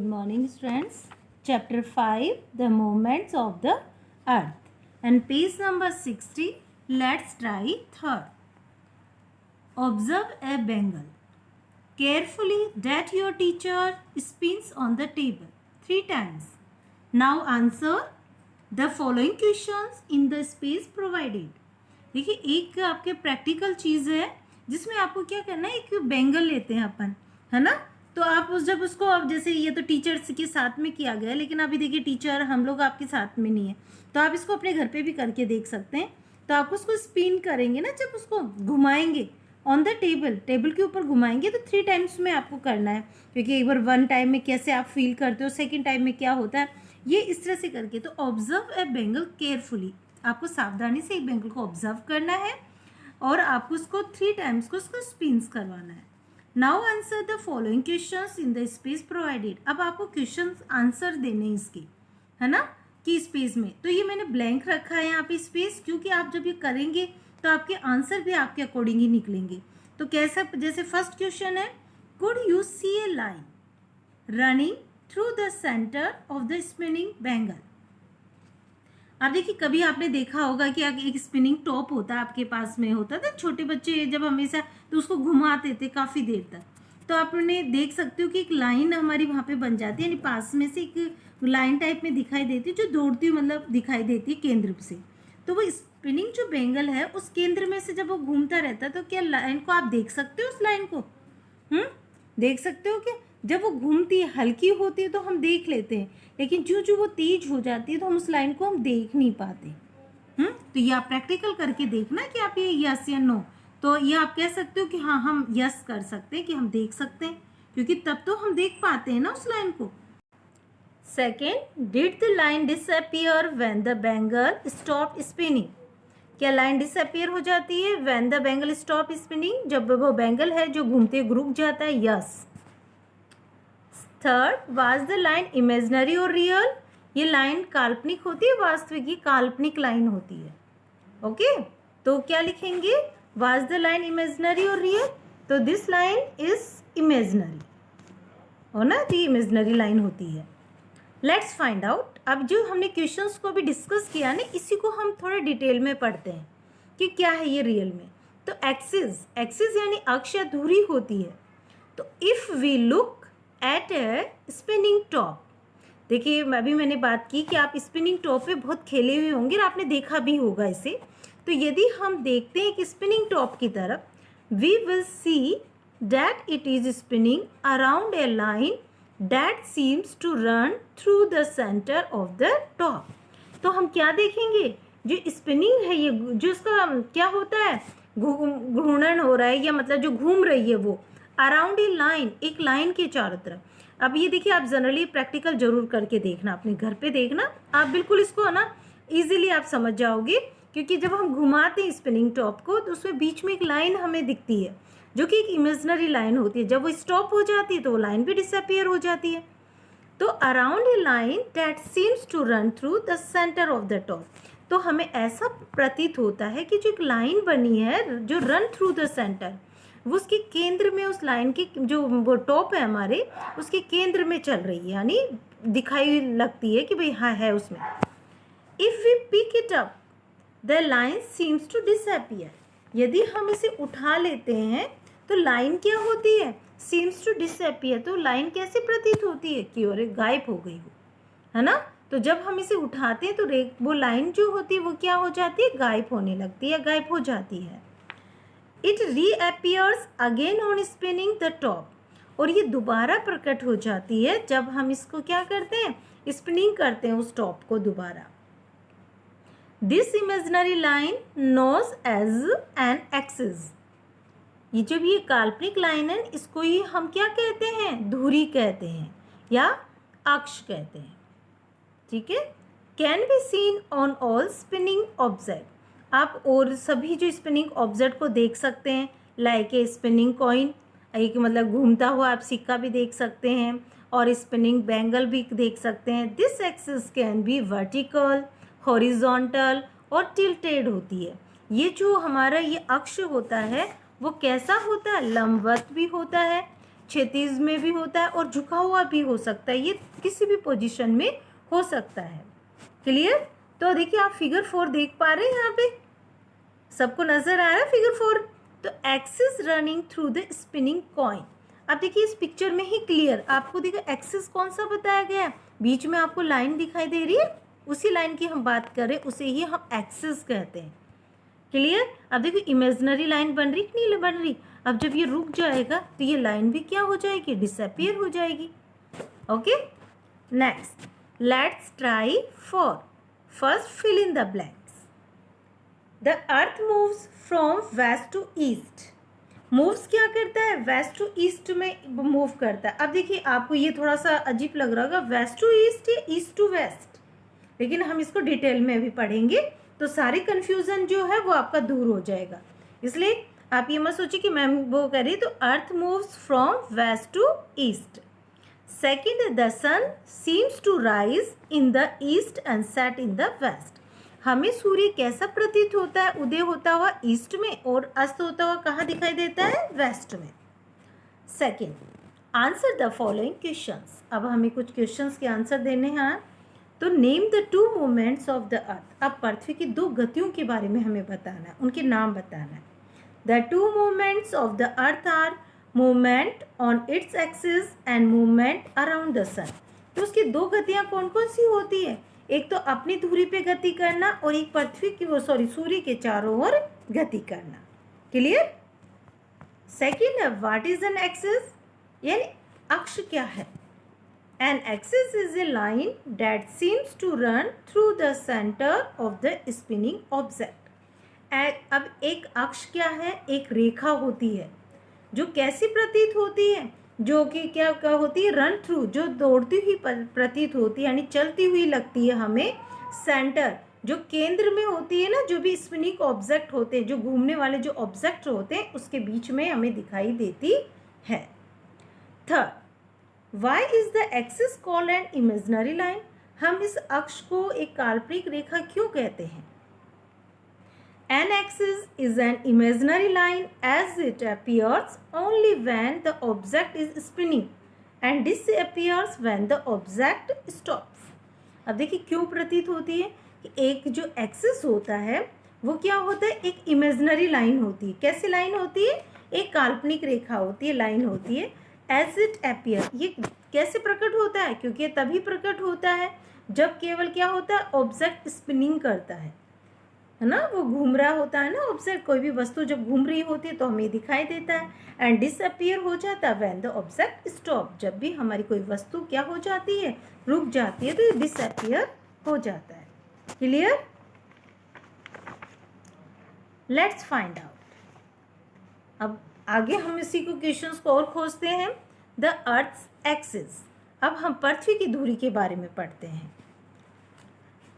Good morning, students. Chapter 5, The Movements of the Earth. And page number 60. Let's try third. Observe a Bengal. Carefully that your teacher spins on the table 3 times. Now answer the following questions in the space provided. देखिए एक आपके practical चीज़ है जिसमें आपको क्या करना है, एक बेंगल लेते हैं अपन, है ना। तो आप जब उसको, अब जैसे ये तो टीचर्स के साथ में किया गया है, लेकिन अभी देखिए टीचर हम लोग आपके साथ में नहीं है, तो आप इसको अपने घर पे भी करके देख सकते हैं। तो आप उसको स्पिन करेंगे ना, जब उसको घुमाएंगे ऑन द टेबल के ऊपर घुमाएंगे तो 3 टाइम्स में आपको करना है, क्योंकि एक बार 1 टाइम में कैसे आप फील करते हो, सेकेंड टाइम में क्या होता है, ये इस तरह से करके। तो ऑब्जर्व ए बेंगल केयरफुली, आपको सावधानी से एक बेंगल को ऑब्जर्व करना है और आपको उसको 3 टाइम्स को उसको स्पिन्स करवाना है। Now answer the following questions in the space provided. अब आपको क्वेश्चंस आंसर देने इसके, है ना, कि स्पेस में। तो ये मैंने ब्लैंक रखा है यहाँ पे स्पेस, क्योंकि आप जब ये करेंगे तो आपके आंसर भी आपके अकॉर्डिंग ही निकलेंगे। तो कैसा, जैसे फर्स्ट क्वेश्चन है, could you see a line running through the centre of the spinning bangle. अब देखिए कभी आपने देखा होगा कि एक स्पिनिंग टॉप होता है, आपके पास में होता था, छोटे बच्चे जब हमेशा तो उसको घुमाते थे काफ़ी देर तक। तो आप उन्हें देख सकते हो कि एक लाइन हमारी वहाँ पे बन जाती है, यानी पास में से एक लाइन टाइप में दिखाई देती है, जो दौड़ती हुई मतलब दिखाई देती है केंद्र से। तो वो स्पिनिंग जो बेंगल है उस केंद्र में से जब वो घूमता रहता है, तो क्या लाइन को आप देख सकते हो, उस लाइन को देख सकते हो क्या। जब वो घूमती है, हल्की होती है तो हम देख लेते हैं, लेकिन जो वो तेज हो जाती है तो हम उस लाइन को हम देख नहीं पाते। तो ये आप प्रैक्टिकल करके देखना कि आप ये यस या नो, तो ये आप कह सकते हो कि हाँ हम यस कर सकते हैं कि हम देख सकते हैं, क्योंकि तब तो हम देख पाते हैं ना उस लाइन को। Second, did the line disappear when the Bengal stop spinning. क्या लाइन डिसअपियर हो जाती है when the Bengal stop spinning, जब वो बेंगल है जो घूमते रुक जाता है, yes. Third, was the line imaginary और रियल। ये लाइन काल्पनिक होती है, वास्तविक ये काल्पनिक लाइन होती है। ओके, तो क्या लिखेंगे, वाज द लाइन इमेजिनरी और रियल। तो दिस लाइन इज इमेजिनरी, हो ना, तो ये इमेजिनरी लाइन होती है। Let's find out. अब जो हमने क्वेश्चंस को भी डिस्कस किया ना, इसी को हम थोड़ा डिटेल में पढ़ते हैं कि क्या है ये रियल में। तो एक्सिस यानी अक्ष या धुरी होती है। तो if we look at a spinning top, देखिए अभी मैंने बात की कि आप स्पिनिंग टॉप पे बहुत खेले हुए होंगे और आपने देखा भी होगा इसे। तो यदि हम देखते हैं कि स्पिनिंग टॉप की तरफ, we will see that it is spinning around a line that seems to run through the centre of the top. तो हम क्या देखेंगे, जो स्पिनिंग है ये, जो इसका क्या होता है, घूर्णन हो रहा है, या मतलब जो घूम रही है वो अराउंड ए लाइन, एक लाइन के चारों तरफ। अब ये देखिए आप जनरली प्रैक्टिकल जरूर करके देखना, अपने घर पे देखना, आप बिल्कुल इसको है ना इजीली आप समझ जाओगे, क्योंकि जब हम घुमाते हैं स्पिनिंग टॉप को तो उसमें बीच में एक लाइन हमें दिखती है, जो कि एक इमेजिनरी लाइन होती है। जब वो स्टॉप हो जाती है तो वो लाइन भी डिसअपियर हो जाती है। तो around a line that seems to run through the centre of the top, तो हमें ऐसा प्रतीत होता है कि जो एक लाइन बनी है जो रन थ्रू द सेंटर, वो उसके केंद्र में, उस लाइन के जो वो टॉप है हमारे, उसके केंद्र में चल रही है, यानी दिखाई लगती है कि भाई हाँ है उसमें। If we pick it up the line seems to disappear, यदि हम इसे उठा लेते हैं तो लाइन क्या होती है, सीम्स टू डिसअपियर। तो लाइन कैसे प्रतीत होती है कि अरे गायब हो गई हो, है ना। तो जब हम इसे उठाते हैं तो वो लाइन जो होती है वो क्या हो जाती है, गायब होने लगती है, गायब हो जाती है। It reappears again on spinning the top, और ये दोबारा प्रकट हो जाती है जब हम इसको क्या करते हैं, स्पिनिंग करते हैं उस टॉप को दोबारा। This imaginary line knows as an axis, ये जब ये काल्पनिक लाइन है इसको ही हम क्या कहते हैं, धुरी कहते हैं या अक्ष कहते हैं, ठीक है। Can be seen on all spinning object, आप और सभी जो स्पिनिंग ऑब्जेक्ट को देख सकते हैं, लाइक ए स्पिनिंग कॉइन, एक मतलब घूमता हुआ आप सिक्का भी देख सकते हैं, और स्पिनिंग बैंगल भी देख सकते हैं। This axis can be vertical, horizontal और टिल्टेड होती है। ये जो हमारा ये अक्ष होता है वो कैसा होता है, लंबवत भी होता है, क्षैतिज में भी होता है और झुका हुआ भी हो सकता है, ये किसी भी पोजीशन में हो सकता है। क्लियर? तो देखिए आप फिगर 4 देख पा रहे हैं, यहाँ पे सबको नजर आ रहा है फिगर 4। तो axis running through the spinning coin. अब देखिए इस पिक्चर में ही क्लियर आपको देखिए एक्सिस कौन सा बताया गया है, बीच में आपको लाइन दिखाई दे रही है, उसी लाइन की हम बात कर रहे हैं, उसे ही हम एक्सिस कहते हैं। क्लियर? अब देखिए इमेजिनरी लाइन बन रही कि नहीं बन रही। अब जब ये रुक जाएगा तो ये लाइन भी क्या हो जाएगी, डिसअपियर हो जाएगी। Okay, next let's try for. First fill in the blanks. The earth moves from west to east. Moves क्या करता है, वेस्ट टू ईस्ट में मूव करता है। अब देखिए आपको ये थोड़ा सा अजीब लग रहा होगा, वेस्ट टू ईस्ट या ईस्ट टू वेस्ट, लेकिन हम इसको डिटेल में भी पढ़ेंगे तो सारी कंफ्यूजन जो है वो आपका दूर हो जाएगा। इसलिए आप ये मत सोचिए कि मैम वो कह रही, तो earth moves from west to east. Second, the sun seems to rise in the east and set in the west. हमें सूर्य कैसा प्रतीत होता है, उदय होता हुआ ईस्ट में और अस्त होता हुआ कहाँ दिखाई देता है, वेस्ट में। Second, answer the following questions. अब हमें कुछ क्वेश्चंस के आंसर देने हैं। तो name the two movements of the अर्थ। अब पृथ्वी की दो गतियों के बारे में हमें बताना है, उनके नाम बताना है। The two movements of the earth are movement on its axis and movement around the sun. तो उसकी दो गतियाँ कौन कौन सी होती है, एक तो अपनी धुरी पे गति करना और एक पृथ्वी की सूर्य के चारों ओर गति करना। क्लियर? सेकेंड है व्हाट इज एन एक्सिस, यानी अक्ष क्या है। An axis is a line that seems to run through the center of the spinning object. अब एक अक्ष क्या है, एक रेखा होती है जो कैसी प्रतीत होती है, जो कि क्या होती है, रन थ्रू, जो दौड़ती हुई प्रतीत होती है, यानी चलती हुई लगती है हमें। सेंटर जो केंद्र में होती है ना, जो भी स्पिनिंग ऑब्जेक्ट होते हैं, जो घूमने वाले जो ऑब्जेक्ट होते हैं, उसके बीच में हमें दिखाई देती है। Third, Why is the axis called an imaginary line? हम इस अक्ष को एक काल्पनिक रेखा क्यों कहते हैं। An axis is an imaginary line as it appears only when the object is spinning and disappears when the object stops. अब देखिए क्यों प्रतीत होती है कि एक जो एक्सिस होता है वो क्या होता है, एक इमेजिनरी लाइन होती है। कैसी लाइन होती है, एक काल्पनिक रेखा होती है, लाइन होती है। एज इट अपियर, ये कैसे प्रकट होता है, क्योंकि तभी प्रकट होता है जब केवल क्या होता है, ऑब्जेक्ट स्पिनिंग करता है ना, वो घूम रहा होता है ना ऑब्जेक्ट, कोई भी वस्तु जब घूम रही होती है तो हमें दिखाई देता है। एंड डिसअपियर हो जाता है व्हेन द ऑब्जेक्ट स्टॉप, जब भी हमारी कोई वस्तु क्या हो जाती है, रुक जाती है, तो ये डिसअपियर हो जाता है। क्लियर? Let's find out. अब आगे हम इसी को क्वेश्चंस को और खोजते हैं। The earth's axis. अब हम पृथ्वी की धुरी के बारे में पढ़ते हैं।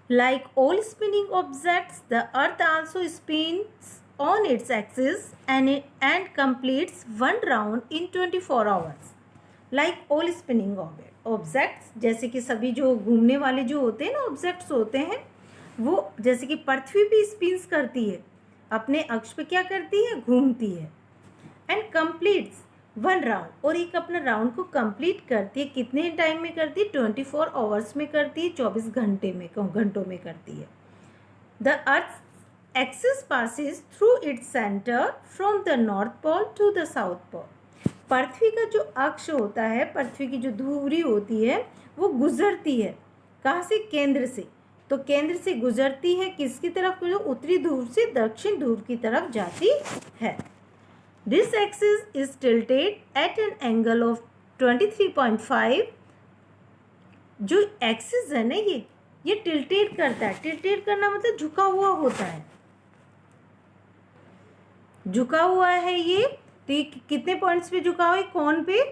Like all spinning objects the earth also spins on its axis and completes one round in 24 hours. Like all spinning objects, जैसे कि सभी जो घूमने वाले जो होते हैं ना ऑब्जेक्ट्स होते हैं, वो जैसे कि पृथ्वी भी स्पिन्स करती है, अपने अक्ष पे क्या करती है, घूमती है। एंड कंप्लीट्स वन राउंड, और एक अपना राउंड को कंप्लीट करती है, कितने टाइम में करती है, 24 आवर्स में करती है, 24 घंटों में करती है। The earth axis passes through its centre from the north pole to the south pole. पृथ्वी का जो अक्ष होता है, पृथ्वी की जो धुरी होती है, वो गुजरती है कहाँ से, केंद्र से। तो केंद्र से गुजरती है किसकी तरफ, उत्तरी ध्रुव से दक्षिण ध्रुव की तरफ जाती है। This axis is tilted at an angle of 23.5. जो एक्सिस है ना, ये टिल्टेड करता है। टिल्टेड करना मतलब झुका हुआ होता है, झुका हुआ है ये। तो ये कितने पॉइंट्स पे झुका हुआ है, कौन पे,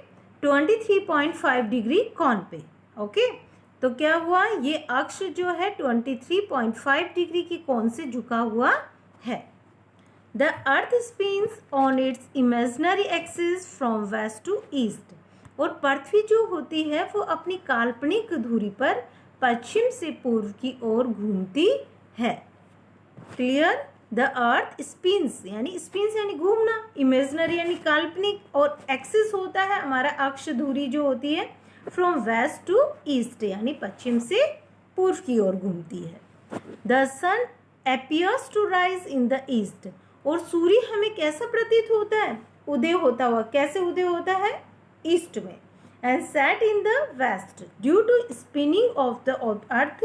23.5 डिग्री कौन पे। ओके, तो क्या हुआ, ये अक्ष जो है 23.5 डिग्री की कौन से झुका हुआ है। The earth spins on its imaginary axis from west to east. और पृथ्वी जो होती है वो अपनी काल्पनिक धुरी पर पश्चिम से पूर्व की ओर घूमती है। क्लियर? द अर्थ स्पिन्स यानी घूमना, इमेजिनरी यानी काल्पनिक, और एक्सिस होता है हमारा अक्ष, धुरी जो होती है फ्रॉम वेस्ट टू ईस्ट यानी पश्चिम से पूर्व की ओर घूमती है। The sun appears to rise in the east, और सूर्य हमें कैसा प्रतीत होता है, उदय होता हुआ। कैसे उदय होता है, ईस्ट में। And set in the west due to spinning of the earth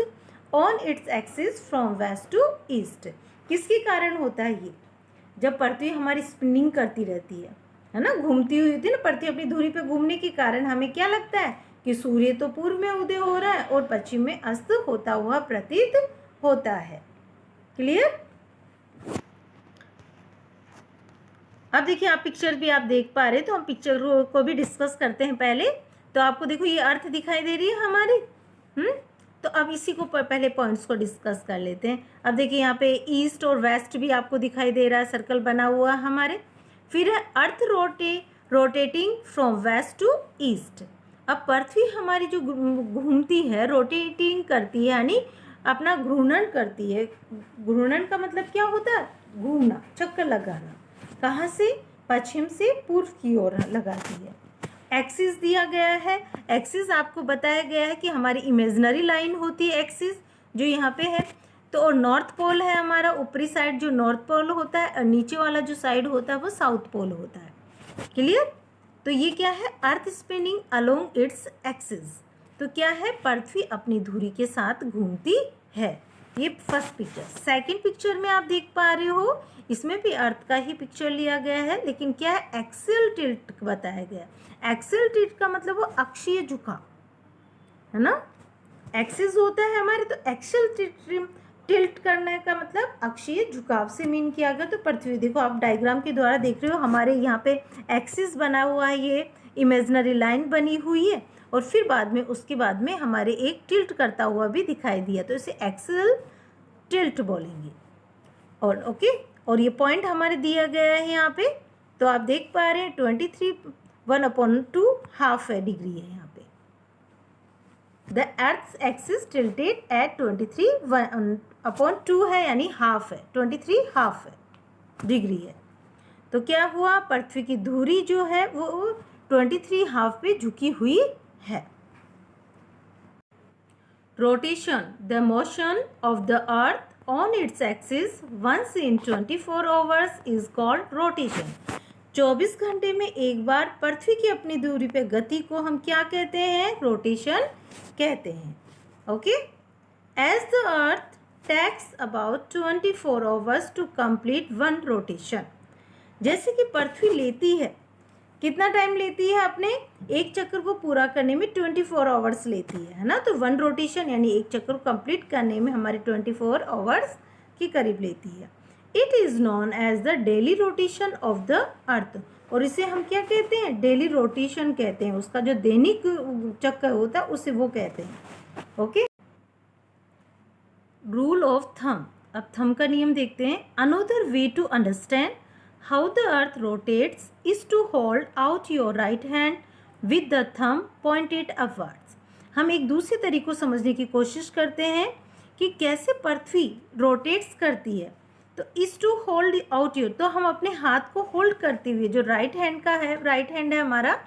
on its axis from west to east. किसके कारण होता है ये, जब पृथ्वी हमारी स्पिनिंग करती रहती है ना, घूमती हुई होती है ना पृथ्वी अपनी धुरी पे घूमने के कारण हमें क्या लगता है कि सूर्य तो पूर्व में उदय हो रहा है और पश्चिम में अस्त होता हुआ प्रतीत होता है। क्लियर। अब देखिए आप पिक्चर भी आप देख पा रहे, तो हम पिक्चर को भी डिस्कस करते हैं पहले। तो आपको देखो ये अर्थ दिखाई दे रही है हमारी, तो अब इसी को पहले पॉइंट्स को डिस्कस कर लेते हैं। अब देखिए यहाँ पे ईस्ट और वेस्ट भी आपको दिखाई दे रहा है, सर्कल बना हुआ हमारे। फिर है earth rotating from west to east. अब पृथ्वी हमारी जो घूमती है, रोटेटिंग करती है यानी अपना घूर्णन करती है। घूर्णन का मतलब क्या होता है, घूमना, चक्कर लगाना। कहाँ से, पश्चिम से पूर्व की ओर लगाती है। एक्सिस दिया गया है, एक्सिस आपको बताया गया है कि हमारी इमेजिनरी लाइन होती है एक्सिस जो यहाँ पे है। तो और नॉर्थ पोल है हमारा, ऊपरी साइड जो नॉर्थ पोल होता है, और नीचे वाला जो साइड होता है वो साउथ पोल होता है। क्लियर। तो ये क्या है, अर्थ स्पिनिंग अलोंग इट्स एक्सिस। तो क्या है, पृथ्वी अपनी धुरी के साथ घूमती है। ये फर्स्ट पिक्चर। सेकंड पिक्चर में आप देख पा रहे हो, इसमें भी अर्थ का ही पिक्चर लिया गया है, लेकिन क्या है, एक्सियल टिल्ट बताया गया। एक्सियल टिल्ट का मतलब वो अक्षीय झुकाव है ना, एक्सिस होता है हमारे, तो एक्सियल टिल्ट करने का मतलब अक्षीय झुकाव से मीन किया गया। तो पृथ्वी देखो आप डायग्राम के द्वारा देख रहे हो, हमारे यहाँ पे एक्सिस बना हुआ है, ये इमेजिनरी लाइन बनी हुई है, और फिर बाद में उसके बाद में हमारे एक टिल्ट करता हुआ भी दिखाई दिया, तो इसे एक्सियल टिल्ट बोलेंगे। और ओके, और ये पॉइंट हमारे दिया गया है यहाँ पे, तो आप देख पा रहे हैं 23 1/2 हाफ है डिग्री है यहाँ पे। The earth axis tilted at 23 1/2 है यानी हाफ है, 23 हाफ है डिग्री है। तो क्या हुआ, पृथ्वी की धुरी जो है वो 23 हाफ पे झुकी हुई है। Rotation, the motion of the earth on its axis once in 24 hours is called rotation। 24 घंटे में एक बार पृथ्वी की अपनी दूरी पे गति को हम क्या कहते हैं, रोटेशन कहते हैं। Okay. As the earth takes about 24 hours to complete one rotation. जैसे कि पृथ्वी लेती है, कितना टाइम लेती है, अपने एक चक्कर को पूरा करने में 24 आवर्स लेती है ना। तो वन रोटेशन यानी एक चक्कर को कंप्लीट करने में हमारे 24 आवर्स के करीब लेती है। It is known as the daily rotation of the earth. और इसे हम क्या कहते हैं, डेली रोटेशन कहते हैं। उसका जो दैनिक चक्कर होता है उसे वो कहते हैं। ओके। Rule of thumb. अब थंब का नियम देखते हैं। Another way to understand how the earth rotates is to hold out your right hand with the thumb pointed upwards। हम एक दूसरे तरीके को समझने की कोशिश करते हैं कि कैसे पृथ्वी रोटेट्स करती है। तो इस टू होल्ड आउट योर, तो हम अपने हाथ को होल्ड करते हुए, जो राइट हैंड का है, राइट हैंड है हमारा,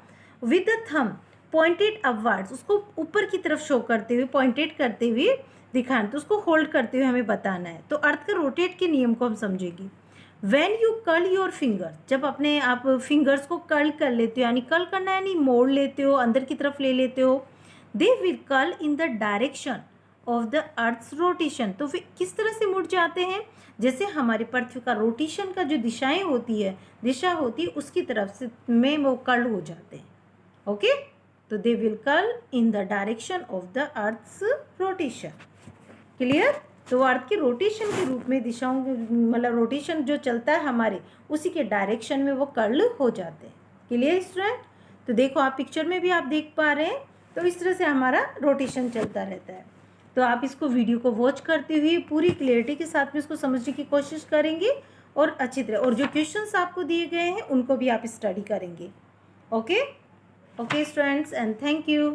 with the thumb pointed upwards, उसको ऊपर की तरफ शो करते हुए, पॉइंटेड करते हुए दिखाना। तो उसको होल्ड करते हुए हमें बताना है। तो अर्थ का रोटेट के नियम को हम समझेंगे। When you curl your finger, जब अपने आप फिंगर्स को कर्ल कर लेते हो, यानी कर्ल करना यानी मोड़ लेते हो, अंदर की तरफ ले लेते हो, they will curl in the direction of the earth's rotation। तो फिर किस तरह से मुड़ जाते हैं, जैसे हमारी पृथ्वी का रोटेशन का जो दिशाएं होती है, दिशा होती है उसकी तरफ से में वो कर्ल हो जाते हैं। ओके। तो they will curl in the direction of the earth's rotation। Clear. तो अर्थ के रोटेशन के रूप में दिशाओं, मतलब रोटेशन जो चलता है हमारे, उसी के डायरेक्शन में वो कर्ल हो जाते हैं। Clear student. तो देखो आप पिक्चर में भी आप देख पा रहे हैं, तो इस तरह से हमारा रोटेशन चलता रहता है। तो आप इसको वीडियो को वॉच करते हुए पूरी क्लियरिटी के साथ में इसको समझने की कोशिश करेंगे और अच्छी तरह, और जो क्वेश्चंस आपको दिए गए हैं उनको भी आप स्टडी करेंगे। Okay okay students, and thank you.